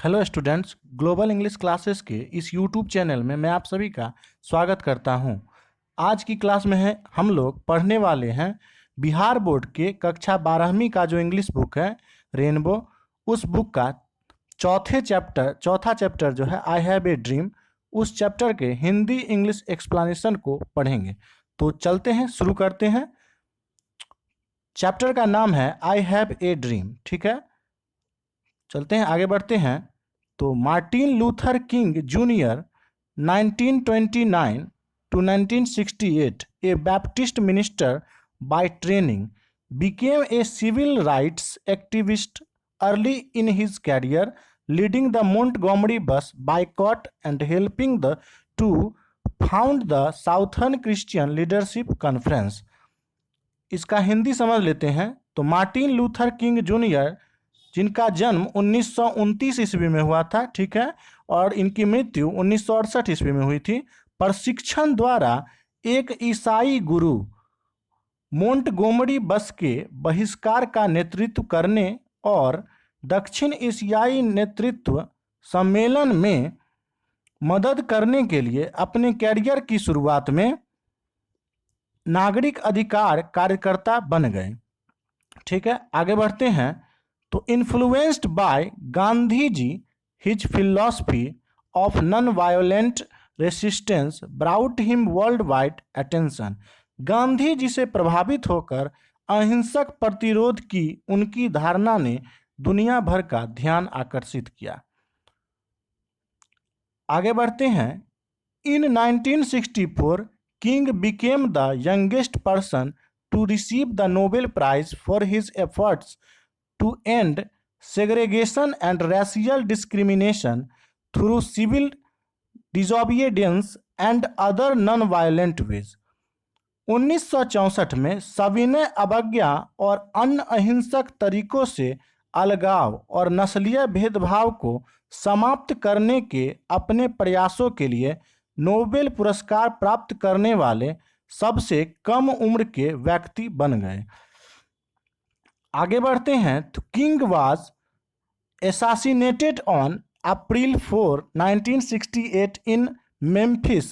Hello students, global English classes के इस YouTube channel में मैं आप सभी का स्वागत करता हूं। आज की क्लास में हम लोग पढ़ने वाले हैं बिहार बोर्ड के कक्षा 12वीं का जो इंग्लिश बुक है रेनबो, उस बुक का चौथा चैप्टर जो है आई हैव ए ड्रीम, उस चैप्टर के हिंदी इंग्लिश एक्सप्लेनेशन को पढ़ेंगे। तो चलते हैं, शुरू करते हैं। चैप्टर का नाम है आई हैव ए ड्रीम। ठीक है, चलते हैं, आगे बढ़ते हैं। तो Martin Luther king junior 1929 to 1968, a Baptist minister by training, became a civil rights activist early in his career, leading the Montgomery bus boycott and helping to found the Southern Christian Leadership Conference। इसका हिंदी समझ लेते हैं। तो Martin Luther king junior, जिनका जन्म 1929 ईस्वी में हुआ था, ठीक है, और इनकी मृत्यु 1968 ईस्वी में हुई थी, प्रशिक्षण द्वारा एक ईसाई गुरु मोंटगोमरी बस के बहिष्कार का नेतृत्व करने और दक्षिण एशियाई नेतृत्व सम्मेलन में मदद करने के लिए अपने कैरियर की शुरुआत में नागरिक अधिकार कार्यकर्ता बन गए। ठीक है, आगे बढ़ते हैं। तो influenced by Gandhi ji, his philosophy of non violent resistance brought him world wide attention. Gandhi ji से प्रभावित होकर अहिंसक प्रतिरोध की उनकी धारणा ने दुनिया भर का ध्यान आकर्षित किया। आगे बढ़ते हैं। In 1964 King became the youngest person to receive the Nobel prize for his efforts to end segregation and racial discrimination through civil disobedience and other non-violent ways। 1964 में सविनय अवज्ञा और अन्य अहिंसक तरीकों से अलगाव और नस्लीय भेदभाव को समाप्त करने के अपने प्रयासों के लिए नोबेल पुरस्कार प्राप्त करने वाले सबसे कम उम्र के व्यक्ति बन गए। आगे बढ़ते हैं। तो king was assassinated on April 4, 1968 in Memphis,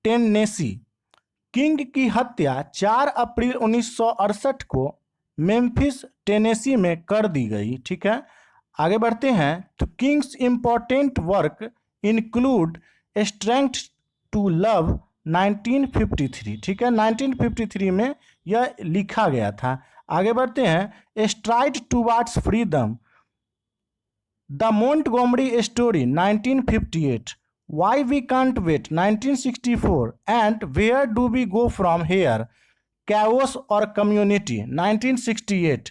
Tennessee. King की हत्या 4 अप्रैल 1968 को मेम्फिस, टेनेसी में कर दी गई। ठीक है, आगे बढ़ते हैं। तो King's important work include strength to love 1953। ठीक है, 1953 में यह लिखा गया था। आगे बढ़ते हैं। Stride towards freedom, the Montgomery story 1958, why we can't wait 1964 and where do we go from here, chaos और कम्युनिटी 1968।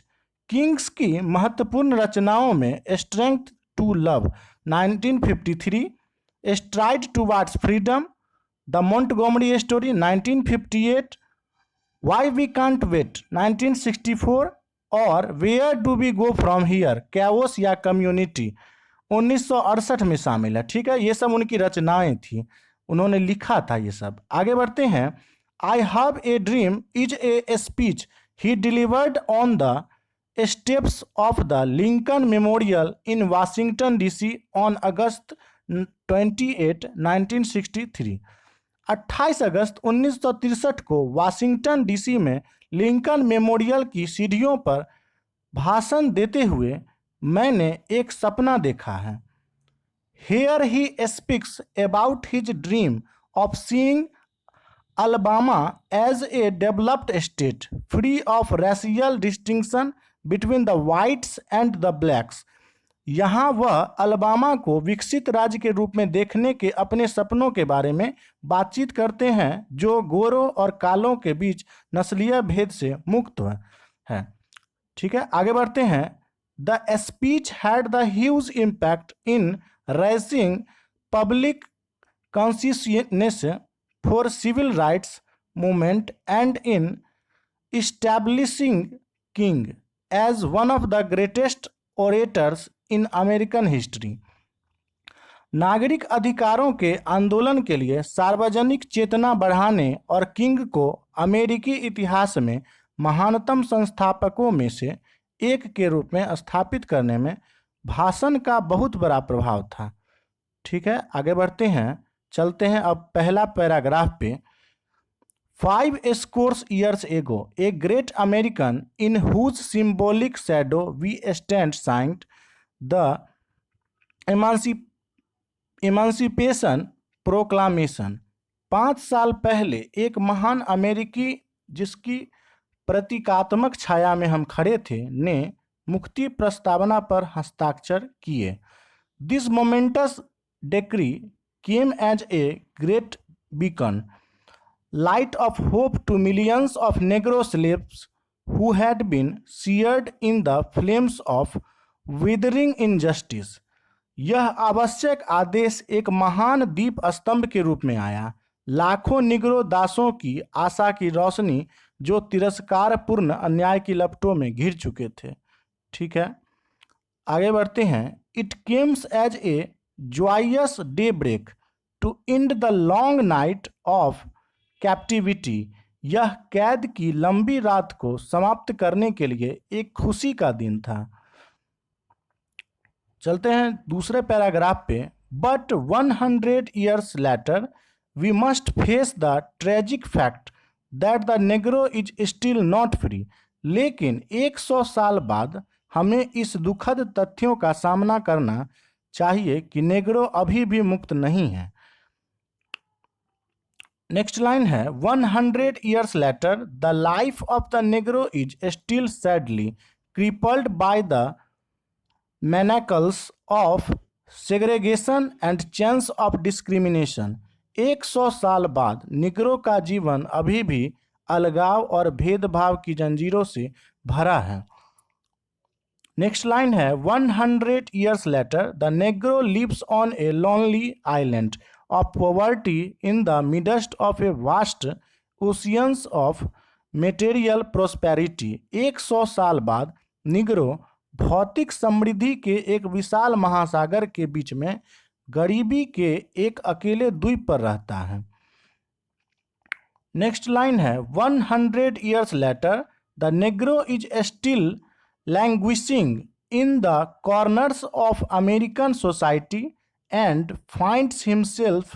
किंग्स की महत्वपूर्ण रचनाओं में strength to love 1953, stride towards freedom, the Montgomery story 1958, why we can't wait 1964 और where do we go from here, chaos या community 1968 में शामिल है। ठीक है, ये सब उनकी रचनाएं थी, उन्होंने लिखा था ये सब। आगे बढ़ते हैं। I have a dream is a speech he delivered on the steps of the Lincoln memorial in Washington DC on August 28, 1963। 28 अगस्त 1963 को वाशिंगटन डीसी में लिंकन मेमोरियल की सीढ़ियों पर भाषण देते हुए मैंने एक सपना देखा है। Here he speaks about his dream of seeing Alabama as a developed state free of racial distinction between the whites and the blacks. यहाँ वह अलबामा को विकसित राज्य के रूप में देखने के अपने सपनों के बारे में बातचीत करते हैं, जो गोरों और कालों के बीच नस्लीय भेद से मुक्त है। ठीक है, आगे बढ़ते हैं। The speech had the huge impact in raising public consciousness for civil rights movement and in establishing King as one of the greatest orators in American history. नागरिक अधिकारों के आंदोलन के लिए सार्वजनिक चेतना बढ़ाने और किंग को अमेरिकी इतिहास में महानतम संस्थापकों में से एक के रूप में स्थापित करने में भाषण का बहुत बड़ा प्रभाव था। ठीक है, आगे बढ़ते हैं, चलते हैं अब पहला पैराग्राफ पे। 5 years ago, a great American in whose symbolic shadow we stand signed the Emancipation Proclamation। 5 साल पहले एक महान अमेरिकी जिसकी प्रतीकात्मक छाया में हम खड़े थे ने मुक्ति प्रस्तावना पर हस्ताक्षर किए। This momentous decree came as a great beacon, light of hope to millions of Negro slaves who had been seared in the flames of withering injustice। यह आवश्यक आदेश एक महान दीप स्तंभ के रूप में आया, लाखों निग्रो दासों की आशा की रोशनी जो तिरस्कारपूर्ण अन्याय की लपटों में घिर चुके थे। ठीक है, आगे बढ़ते हैं। It comes as a joyous daybreak to end the long night of captivity. यह कैद की लंबी रात को समाप्त करने के लिए एक खुशी का दिन था। चलते हैं दूसरे पैराग्राफ पे। But 100 years later we must face the tragic fact that the Negro is still not free. लेकिन 100 साल बाद हमें इस दुखद तथ्यों का सामना करना चाहिए कि नेग्रो अभी भी मुक्त नहीं है। नेक्स्ट लाइन है 100 years later the life of the Negro is still sadly crippled by the manacles of segregation and chains of discrimination. 100 साल बाद निग्रो का जीवन अभी भी अलगाव और भेदभाव की जंजीरों से भरा है। नेक्स्ट लाइन है 100 years later the Negro lives on a lonely island of poverty in the midst of a vast oceans of material prosperity। 100 साल बाद निग्रो भौतिक समृद्धि के एक विशाल महासागर के बीच में गरीबी के एक अकेले द्वीप पर रहता है। नेक्स्ट लाइन है 100 years later the Negro is still languishing in the corners of American society and finds himself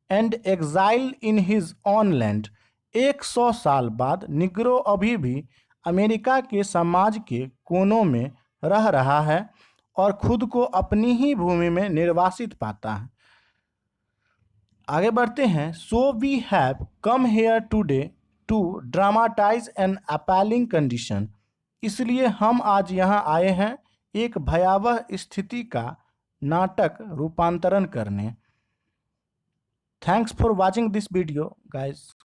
and exile in his own land। 100 साल बाद निग्रो अभी भी अमेरिका के समाज के कोनों में रह रहा है और खुद को अपनी ही भूमि में निर्वासित पाता है। आगे बढ़ते हैं। So we have come here today to dramatize an appalling condition. इसलिए हम आज यहाँ आए हैं एक भयावह स्थिति का नाटक रूपांतरण करने। Thanks for watching this video guys.